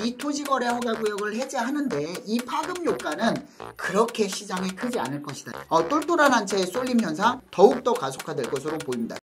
이 토지거래 허가구역을 해제하는데 이 파급 효과는 그렇게 시장이 크지 않을 것이다. 똘똘한 한 채의 쏠림 현상 더욱더 가속화될 것으로 보입니다.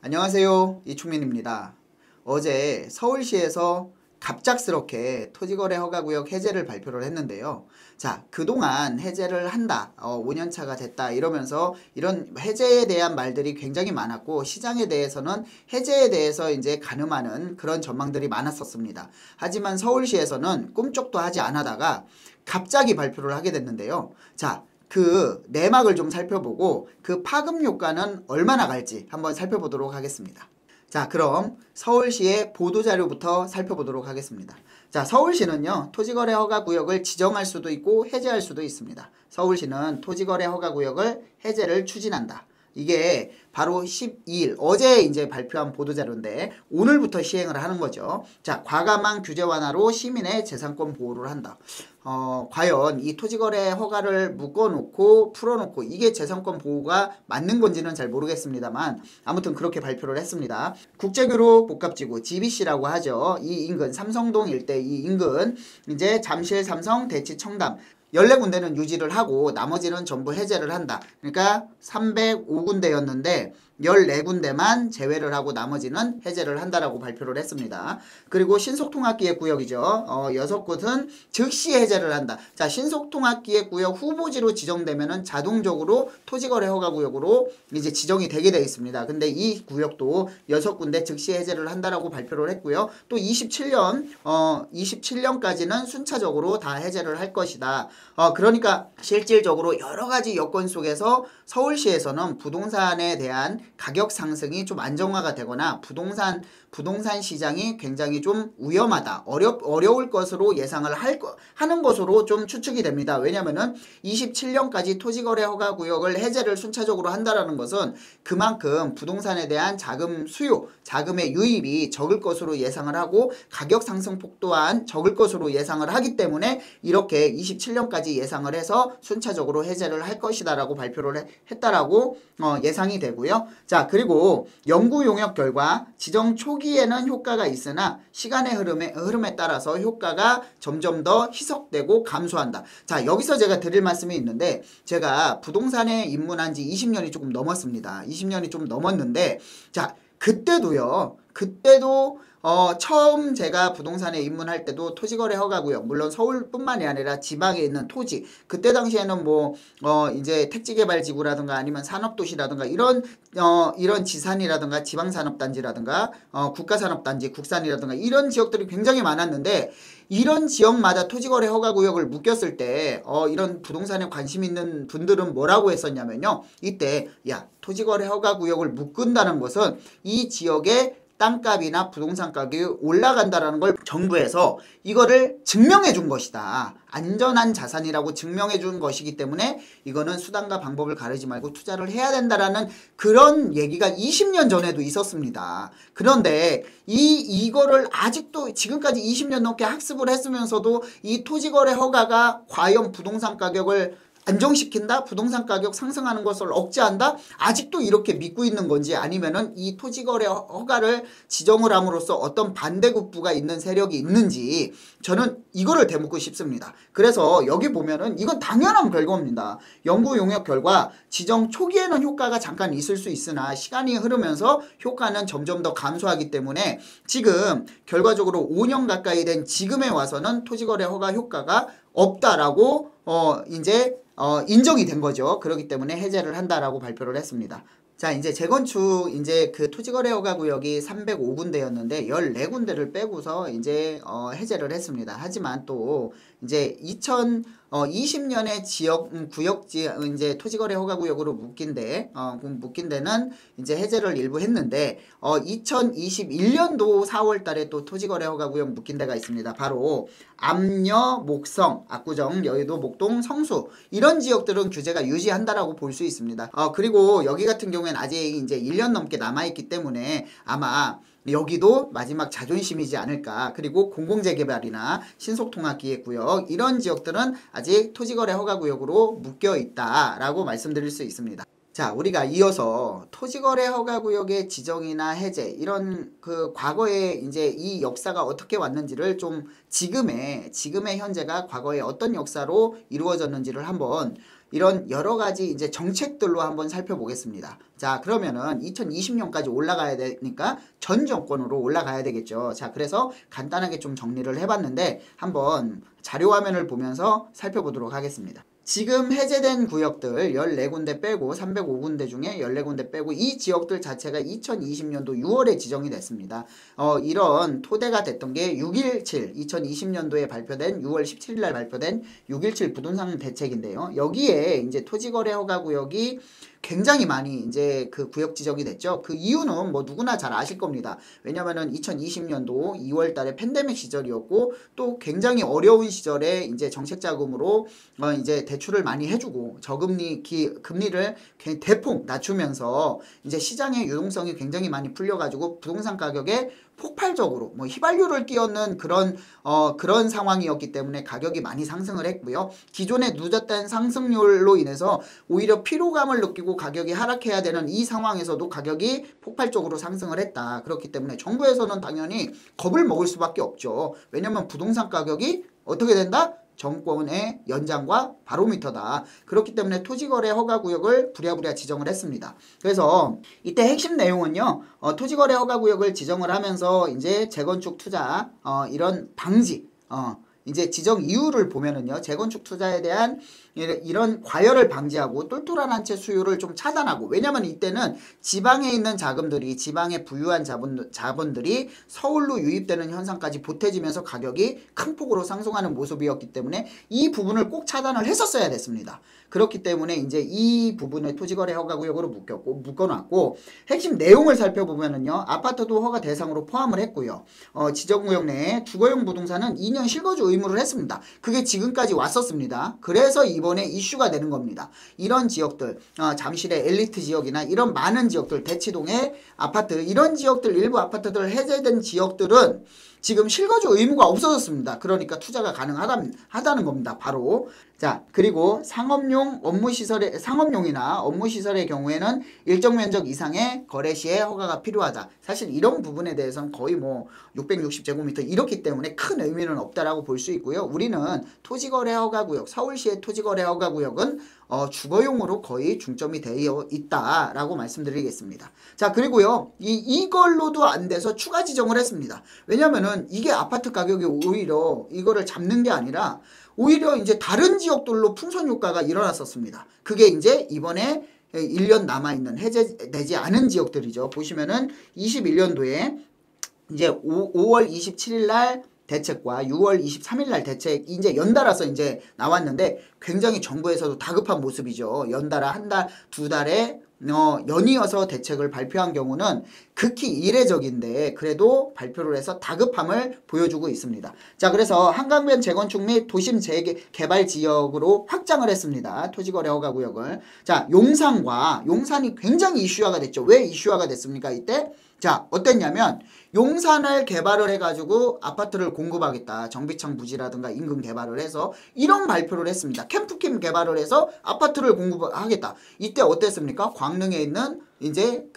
안녕하세요, 이충민입니다. 어제 서울시에서 갑작스럽게 토지거래 허가구역 해제를 발표를 했는데요. 자, 그동안 해제를 한다, 5년차가 됐다 이러면서 이런 해제에 대한 말들이 굉장히 많았고, 시장에 대해서는 해제에 대해서 이제 가늠하는 그런 전망들이 많았었습니다. 하지만 서울시에서는 꿈쩍도 하지 않았다가 갑자기 발표를 하게 됐는데요. 자, 그 내막을 좀 살펴보고 그 파급 효과는 얼마나 갈지 한번 살펴보도록 하겠습니다. 자, 그럼 서울시의 보도자료부터 살펴보도록 하겠습니다. 자, 서울시는요, 토지거래 허가구역을 지정할 수도 있고 해제할 수도 있습니다. 서울시는 토지거래 허가구역을 해제를 추진한다. 이게 바로 12일 어제 이제 발표한 보도자료인데 오늘부터 시행을 하는 거죠. 자, 과감한 규제 완화로 시민의 재산권 보호를 한다. 과연 이 토지거래 허가를 묶어놓고 풀어놓고 이게 재산권 보호가 맞는 건지는 잘 모르겠습니다만 아무튼 그렇게 발표를 했습니다. 국제교류 복합지구 GBC라고 하죠. 이 인근 삼성동 일대 이 인근 이제 잠실, 삼성, 대치, 청담 14군데는 유지를 하고 나머지는 전부 해제를 한다. 그러니까 305군데였는데 14군데만 제외를 하고 나머지는 해제를 한다라고 발표를 했습니다. 그리고 신속통합기획구역이죠. 6곳은 즉시 해제를 한다. 자, 신속통합기획구역 후보지로 지정되면은 자동적으로 토지거래 허가구역으로 이제 지정이 되게 되어 있습니다. 근데 이 구역도 6군데 즉시 해제를 한다라고 발표를 했고요. 또 27년까지는 순차적으로 다 해제를 할 것이다. 그러니까 실질적으로 여러 가지 여건 속에서 서울시에서는 부동산에 대한 가격 상승이 좀 안정화가 되거나 부동산 시장이 굉장히 좀 위험하다, 어려울 것으로 예상을 하는 것으로 좀 추측이 됩니다. 왜냐면은 27년까지 토지거래 허가구역을 해제를 순차적으로 한다라는 것은 그만큼 부동산에 대한 자금 수요, 자금의 유입이 적을 것으로 예상을 하고 가격 상승폭 또한 적을 것으로 예상을 하기 때문에 이렇게 27년까지 예상을 해서 순차적으로 해제를 할 것이다라고 발표를 했다라고 예상이 되고요. 자, 그리고 연구 용역 결과 지정 초기에는 효과가 있으나 시간의 흐름에 따라서 효과가 점점 더 희석되고 감소한다. 자, 여기서 제가 드릴 말씀이 있는데 제가 부동산에 입문한 지 20년이 조금 넘었습니다. 20년이 좀 넘었는데 자, 그때도 처음 제가 부동산에 입문할 때도 토지거래 허가구역, 물론 서울뿐만이 아니라 지방에 있는 토지, 그때 당시에는 이제 택지개발지구라든가 아니면 산업도시라든가 이런 지산이라든가 지방산업단지라든가 국가산업단지, 국산이라든가 이런 지역들이 굉장히 많았는데 이런 지역마다 토지거래 허가구역을 묶였을 때 이런 부동산에 관심 있는 분들은 뭐라고 했었냐면요. 이때 야, 토지거래 허가구역을 묶은다는 것은 이 지역의 땅값이나 부동산 가격이 올라간다라는 걸 정부에서 이거를 증명해 준 것이다. 안전한 자산이라고 증명해 준 것이기 때문에 이거는 수단과 방법을 가리지 말고 투자를 해야 된다라는 그런 얘기가 20년 전에도 있었습니다. 그런데 이거를 아직도 지금까지 20년 넘게 학습을 했으면서도 이 토지거래 허가가 과연 부동산 가격을 안정시킨다? 부동산 가격 상승하는 것을 억제한다? 아직도 이렇게 믿고 있는 건지 아니면은 이 토지거래 허가를 지정을 함으로써 어떤 반대급부가 있는 세력이 있는지 저는 이거를 되묻고 싶습니다. 그래서 여기 보면은 이건 당연한 결과입니다. 연구 용역 결과 지정 초기에는 효과가 잠깐 있을 수 있으나 시간이 흐르면서 효과는 점점 더 감소하기 때문에 지금 결과적으로 5년 가까이 된 지금에 와서는 토지거래 허가 효과가 없다라고 이제 인정이 된 거죠. 그렇기 때문에 해제를 한다라고 발표를 했습니다. 자, 이제 재건축 이제 그 토지거래 허가구역이 305군데였는데 14군데를 빼고서 이제 해제를 했습니다. 하지만 또 이제 2020년에 구역지 이제 토지거래 허가구역으로 묶인 데는 이제 해제를 일부 했는데 2021년도 4월달에 또 토지거래 허가구역 묶인 데가 있습니다. 바로 압려, 목성, 압구정, 여의도, 목동, 성수 이런 지역들은 규제가 유지한다라고 볼 수 있습니다. 그리고 여기 같은 경우에는 아직 이제 1년 넘게 남아있기 때문에 아마 여기도 마지막 자존심이지 않을까. 그리고 공공재개발이나 신속통합기획구역 이런 지역들은 아직 토지거래 허가구역으로 묶여있다라고 말씀드릴 수 있습니다. 자, 우리가 이어서 토지거래 허가구역의 지정이나 해제 이런 그 과거에 이제 이 역사가 어떻게 왔는지를 좀 지금의 현재가 과거에 어떤 역사로 이루어졌는지를 한번 이런 여러 가지 이제 정책들로 한번 살펴보겠습니다. 자, 그러면은 2020년까지 올라가야 되니까 전 정권으로 올라가야 되겠죠. 자, 그래서 간단하게 좀 정리를 해봤는데 한번 자료 화면을 보면서 살펴보도록 하겠습니다. 지금 해제된 구역들 14군데 빼고 305군데 중에 14군데 빼고 이 지역들 자체가 2020년도 6월에 지정이 됐습니다. 이런 토대가 됐던 게 6.17, 2020년도에 발표된 6월 17일 날 발표된 6.17 부동산 대책인데요. 여기에 이제 토지거래 허가구역이 굉장히 많이 이제 그 구역 지정이 됐죠. 그 이유는 뭐 누구나 잘 아실 겁니다. 왜냐면은 2020년도 2월 달에 팬데믹 시절이었고 또 굉장히 어려운 시절에 이제 정책 자금으로 이제 대출을 많이 해주고 저금리 금리를 대폭 낮추면서 이제 시장의 유동성이 굉장히 많이 풀려가지고 부동산 가격에 폭발적으로 뭐 휘발유를 끼얹는 그런 상황이었기 때문에 가격이 많이 상승을 했고요. 기존에 누적된 상승률로 인해서 오히려 피로감을 느끼고 가격이 하락해야 되는 이 상황에서도 가격이 폭발적으로 상승을 했다. 그렇기 때문에 정부에서는 당연히 겁을 먹을 수밖에 없죠. 왜냐면 부동산 가격이 어떻게 된다? 정권의 연장과 바로미터다. 그렇기 때문에 토지거래 허가구역을 부랴부랴 지정을 했습니다. 그래서 이때 핵심 내용은요. 토지거래 허가구역을 지정을 하면서 이제 재건축 투자 이런 방지 이제 지정 이유를 보면은요. 재건축 투자에 대한 이런 과열을 방지하고 똘똘한 한 채 수요를 좀 차단하고 왜냐면 이때는 지방에 있는 자금들이 지방에 부유한 자본들이 서울로 유입되는 현상까지 보태지면서 가격이 큰 폭으로 상승하는 모습이었기 때문에 이 부분을 꼭 차단을 했었어야 됐습니다. 그렇기 때문에 이제 이 부분을 토지거래 허가구역으로 묶어놨고 핵심 내용을 살펴보면은요. 아파트도 허가 대상으로 포함을 했고요. 지정구역 내에 주거용 부동산은 2년 실거주 의무를 했습니다. 그게 지금까지 왔었습니다. 그래서 이번에 이슈가 되는 겁니다. 이런 지역들 잠실의 엘리트 지역이나 이런 많은 지역들 대치동의 아파트 이런 지역들 일부 아파트들 해제된 지역들은 지금 실거주 의무가 없어졌습니다. 그러니까 투자가 가능하다는 겁니다. 바로 자 그리고 상업용이나 업무시설의 경우에는 일정 면적 이상의 거래 시에 허가가 필요하다. 사실 이런 부분에 대해서는 거의 뭐 660제곱미터 이렇기 때문에 큰 의미는 없다라고 볼 수 있고요. 우리는 토지거래 허가구역 서울시의 토지거래 허가구역은 주거용으로 거의 중점이 되어 있다라고 말씀드리겠습니다. 자 그리고요 이걸로도 안 돼서 추가 지정을 했습니다. 왜냐면은 이게 아파트 가격이 오히려 이거를 잡는 게 아니라 오히려 이제 다른 지역들로 풍선 효과가 일어났었습니다. 그게 이제 이번에 1년 남아있는 해제되지 않은 지역들이죠. 보시면은 21년도에 이제 5월 27일 날 대책과 6월 23일 날 대책 이제 연달아서 이제 나왔는데 굉장히 정부에서도 다급한 모습이죠. 연달아 한 달, 두 달에 연이어서 대책을 발표한 경우는 극히 이례적인데 그래도 발표를 해서 다급함을 보여주고 있습니다. 자 그래서 한강변 재건축 및 도심 재개발 지역으로 확장을 했습니다. 토지거래 허가구역을. 자 용산이 굉장히 이슈화가 됐죠. 왜 이슈화가 됐습니까 이때? 자 어땠냐면 용산을 개발을 해가지고 아파트를 공급하겠다. 정비창 부지라든가 인근 개발을 해서 이런 발표를 했습니다. 캠프킴 개발을 해서 아파트를 공급하겠다. 이때 어땠습니까? 광릉에 있는 이제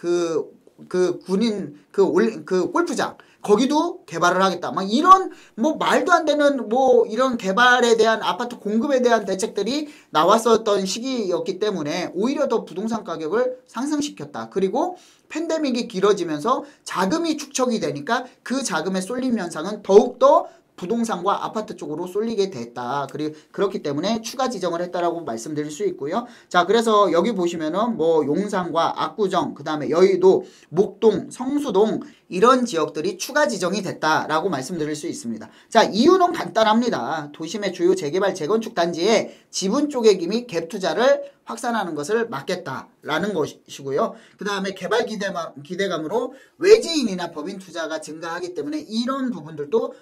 군인 골프장 거기도 개발을 하겠다. 막 이런 뭐 말도 안 되는 뭐 이런 개발에 대한 아파트 공급에 대한 대책들이 나왔었던 시기였기 때문에 오히려 더 부동산 가격을 상승시켰다. 그리고 팬데믹이 길어지면서 자금이 축적이 되니까 그 자금의 쏠림 현상은 더욱더 부동산과 아파트 쪽으로 쏠리게 됐다. 그렇기 때문에 추가 지정을 했다라고 말씀드릴 수 있고요. 자, 그래서 여기 보시면은 뭐 용산과 압구정, 그 다음에 여의도, 목동, 성수동 이런 지역들이 추가 지정이 됐다라고 말씀드릴 수 있습니다. 자, 이유는 간단합니다. 도심의 주요 재개발 재건축 단지에 지분 쪼개기 및 갭 투자를 확산하는 것을 막겠다라는 것이고요. 그 다음에 개발 기대감으로 외지인이나 법인 투자가 증가하기 때문에 이런 부분들도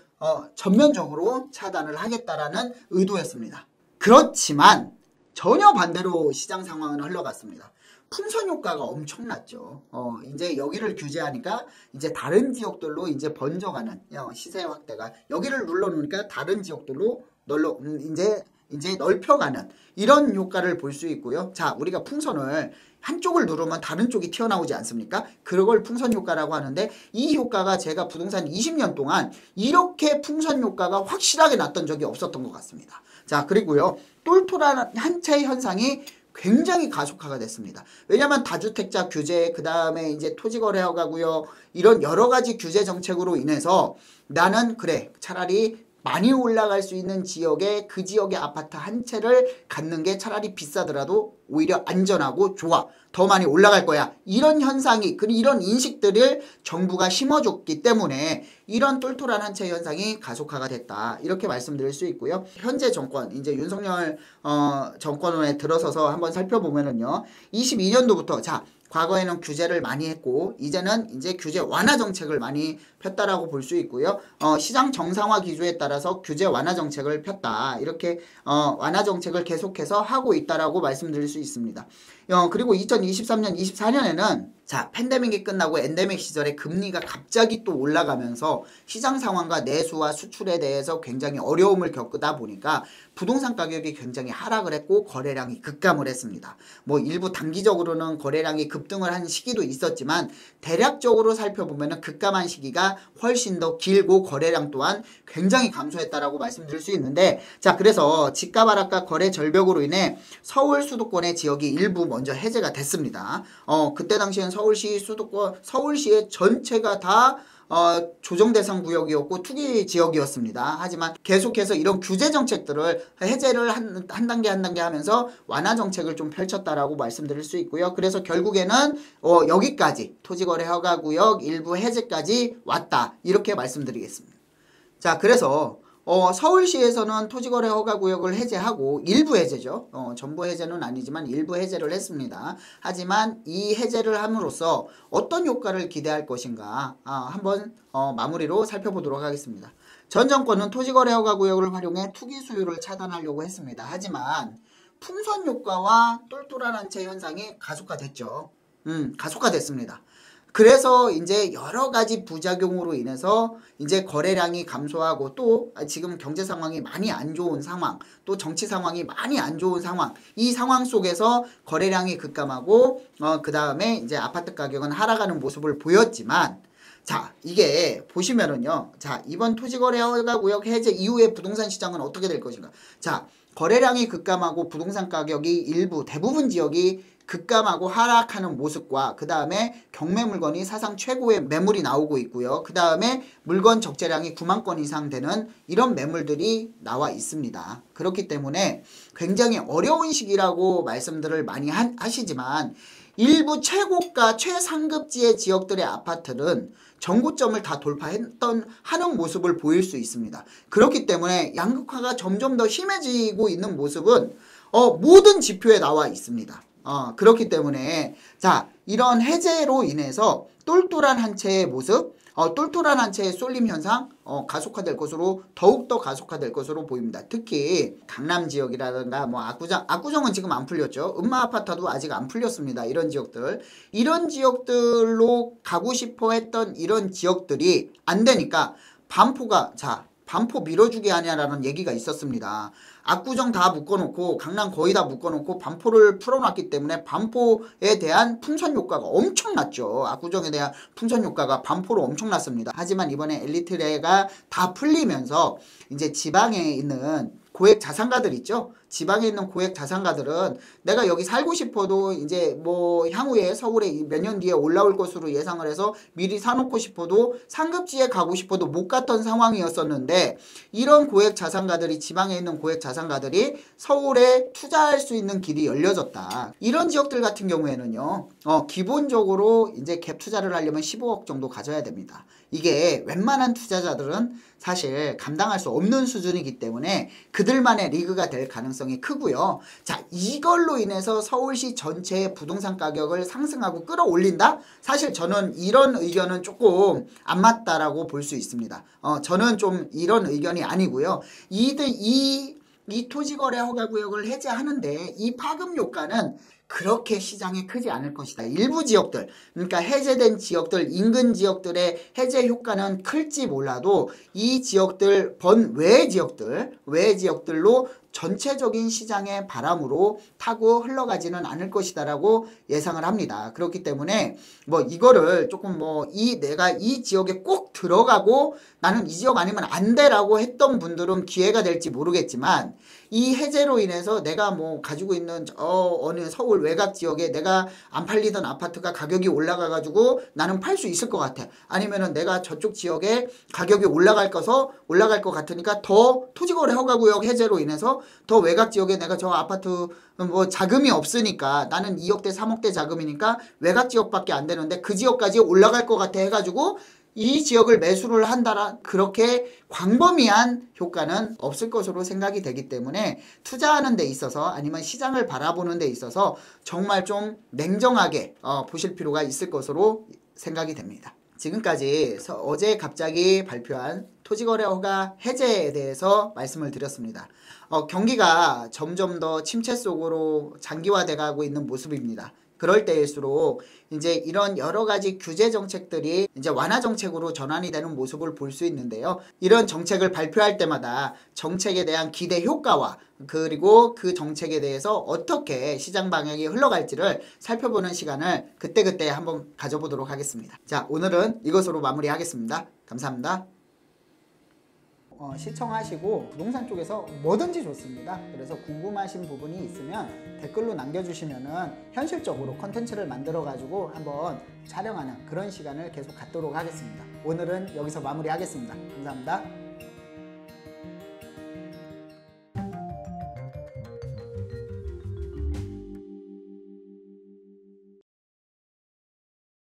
전면적으로 차단을 하겠다라는 의도였습니다. 그렇지만 전혀 반대로 시장 상황은 흘러갔습니다. 풍선 효과가 엄청났죠. 이제 여기를 규제하니까 이제 다른 지역들로 이제 번져가는 시세 확대가 여기를 눌러놓으니까 다른 지역들로 이제 넓혀가는 이런 효과를 볼 수 있고요. 자, 우리가 풍선을 한쪽을 누르면 다른 쪽이 튀어나오지 않습니까? 그걸 풍선 효과라고 하는데 이 효과가 제가 부동산 20년 동안 이렇게 풍선 효과가 확실하게 났던 적이 없었던 것 같습니다. 자, 그리고요. 똘똘한 한 채 현상이 굉장히 가속화가 됐습니다. 왜냐하면 다주택자 규제, 그 다음에 이제 토지거래 허가고요. 이런 여러 가지 규제 정책으로 인해서 나는 그래 차라리 많이 올라갈 수 있는 지역에 그 지역의 아파트 한 채를 갖는 게 차라리 비싸더라도 오히려 안전하고 좋아. 더 많이 올라갈 거야. 이런 현상이, 이런 인식들을 정부가 심어줬기 때문에 이런 똘똘한 한 채 현상이 가속화가 됐다. 이렇게 말씀드릴 수 있고요. 현재 정권, 이제 윤석열 정권에 들어서서 한번 살펴보면은요. 22년도부터 자, 과거에는 규제를 많이 했고 이제는 이제 규제 완화 정책을 많이 폈다라고 볼 수 있고요. 시장 정상화 기조에 따라서 규제 완화 정책을 폈다. 이렇게 완화 정책을 계속해서 하고 있다라고 말씀드릴 수 있습니다. 그리고 2023년, 24년에는 자, 팬데믹이 끝나고 엔데믹 시절에 금리가 갑자기 또 올라가면서 시장 상황과 내수와 수출에 대해서 굉장히 어려움을 겪다 보니까 부동산 가격이 굉장히 하락을 했고 거래량이 급감을 했습니다. 뭐 일부 단기적으로는 거래량이 급등을 한 시기도 있었지만 대략적으로 살펴보면 급감한 시기가 훨씬 더 길고 거래량 또한 굉장히 감소했다라고 말씀드릴 수 있는데 자, 그래서 집값 하락과 거래 절벽으로 인해 서울 수도권의 지역이 일부 먼저 해제가 됐습니다. 그때 당시엔 서울시 수도권, 서울시의 전체가 다 조정 대상 구역이었고 투기 지역이었습니다. 하지만 계속해서 이런 규제 정책들을 해제를 한 단계 한 단계 하면서 완화 정책을 좀 펼쳤다라고 말씀드릴 수 있고요. 그래서 결국에는 여기까지 토지거래 허가구역 일부 해제까지 왔다. 이렇게 말씀드리겠습니다. 자, 그래서 서울시에서는 토지거래 허가구역을 해제하고 일부 해제죠. 전부 해제는 아니지만 일부 해제를 했습니다. 하지만 이 해제를 함으로써 어떤 효과를 기대할 것인가 한번 마무리로 살펴보도록 하겠습니다. 전 정권은 토지거래 허가구역을 활용해 투기 수요를 차단하려고 했습니다. 하지만 풍선 효과와 똘똘한 한 채 현상이 가속화됐죠. 가속화됐습니다. 그래서 이제 여러 가지 부작용으로 인해서 이제 거래량이 감소하고 또 지금 경제 상황이 많이 안 좋은 상황, 또 정치 상황이 많이 안 좋은 상황, 이 상황 속에서 거래량이 급감하고 그 다음에 이제 아파트 가격은 하락하는 모습을 보였지만 자, 이게 보시면은요. 자, 이번 토지거래 허가구역 해제 이후에 부동산 시장은 어떻게 될 것인가? 자, 거래량이 급감하고 부동산 가격이 일부 대부분 지역이 급감하고 하락하는 모습과 그 다음에 경매 물건이 사상 최고의 매물이 나오고 있고요. 그 다음에 물건 적재량이 9만 건 이상 되는 이런 매물들이 나와 있습니다. 그렇기 때문에 굉장히 어려운 시기라고 말씀들을 많이 하시지만 일부 최고가 최상급지의 지역들의 아파트는 정고점을 다 하는 모습을 보일 수 있습니다. 그렇기 때문에 양극화가 점점 더 심해지고 있는 모습은 모든 지표에 나와 있습니다. 그렇기 때문에 자, 이런 해제로 인해서 똘똘한 한 채의 모습, 똘똘한 한 채의 쏠림 현상 가속화될 것으로 더욱더 가속화될 것으로 보입니다. 특히 강남 지역이라든가 뭐 압구정은 지금 안 풀렸죠. 음마아파트도 아직 안 풀렸습니다. 이런 지역들로 가고 싶어 했던 이런 지역들이 안 되니까 반포 밀어주기 하냐라는 얘기가 있었습니다. 압구정 다 묶어놓고 강남 거의 다 묶어놓고 반포를 풀어놨기 때문에 반포에 대한 풍선 효과가 엄청났죠. 압구정에 대한 풍선 효과가 반포로 엄청났습니다. 하지만 이번에 엘리트레가 다 풀리면서 이제 지방에 있는 고액 자산가들 있죠. 지방에 있는 고액 자산가들은 내가 여기 살고 싶어도 이제 뭐 향후에 서울에 몇 년 뒤에 올라올 것으로 예상을 해서 미리 사놓고 싶어도 상급지에 가고 싶어도 못 갔던 상황이었었는데 이런 고액 자산가들이 지방에 있는 고액 자산가들이 서울에 투자할 수 있는 길이 열려졌다. 이런 지역들 같은 경우에는요. 기본적으로 이제 갭 투자를 하려면 15억 정도 가져야 됩니다. 이게 웬만한 투자자들은 사실 감당할 수 없는 수준이기 때문에 그들만의 리그가 될 가능성이 크고요. 자, 이걸로 인해서 서울시 전체의 부동산 가격을 상승하고 끌어올린다? 사실 저는 이런 의견은 조금 안 맞다라고 볼 수 있습니다. 저는 좀 이런 의견이 아니고요. 이 이 토지거래 허가구역을 해제하는데 이 파급 효과는 그렇게 시장이 크지 않을 것이다. 일부 지역들, 그러니까 해제된 지역들, 인근 지역들의 해제 효과는 클지 몰라도 이 지역들, 외의 지역들로 전체적인 시장의 바람으로 타고 흘러가지는 않을 것이다라고 예상을 합니다. 그렇기 때문에 뭐 이거를 조금 내가 이 지역에 꼭 들어가고 나는 이 지역 아니면 안 돼라고 했던 분들은 기회가 될지 모르겠지만 이 해제로 인해서 내가 가지고 있는 어느 서울 외곽 지역에 내가 안 팔리던 아파트가 가격이 올라가가지고 나는 팔 수 있을 것 같아. 아니면은 내가 저쪽 지역에 가격이 올라갈 것 같으니까 더 토지거래 허가구역 해제로 인해서 더 외곽 지역에 내가 저 아파트 자금이 없으니까 나는 2억대 3억대 자금이니까 외곽 지역밖에 안 되는데 그 지역까지 올라갈 것 같아 해가지고 이 지역을 매수를 한다라 그렇게 광범위한 효과는 없을 것으로 생각이 되기 때문에 투자하는 데 있어서 아니면 시장을 바라보는 데 있어서 정말 좀 냉정하게 보실 필요가 있을 것으로 생각이 됩니다. 지금까지 어제 갑자기 발표한 토지거래 허가 해제에 대해서 말씀을 드렸습니다. 경기가 점점 더 침체 속으로 장기화돼 가고 있는 모습입니다. 그럴 때일수록 이제 이런 여러 가지 규제 정책들이 이제 완화 정책으로 전환이 되는 모습을 볼 수 있는데요. 이런 정책을 발표할 때마다 정책에 대한 기대 효과와 그리고 그 정책에 대해서 어떻게 시장 방향이 흘러갈지를 살펴보는 시간을 그때그때 한번 가져보도록 하겠습니다. 자, 오늘은 이것으로 마무리하겠습니다. 감사합니다. 시청하시고 부동산 쪽에서 뭐든지 좋습니다. 그래서 궁금하신 부분이 있으면 댓글로 남겨주시면은 현실적으로 컨텐츠를 만들어 가지고 한번 촬영하는 그런 시간을 계속 갖도록 하겠습니다. 오늘은 여기서 마무리하겠습니다. 감사합니다.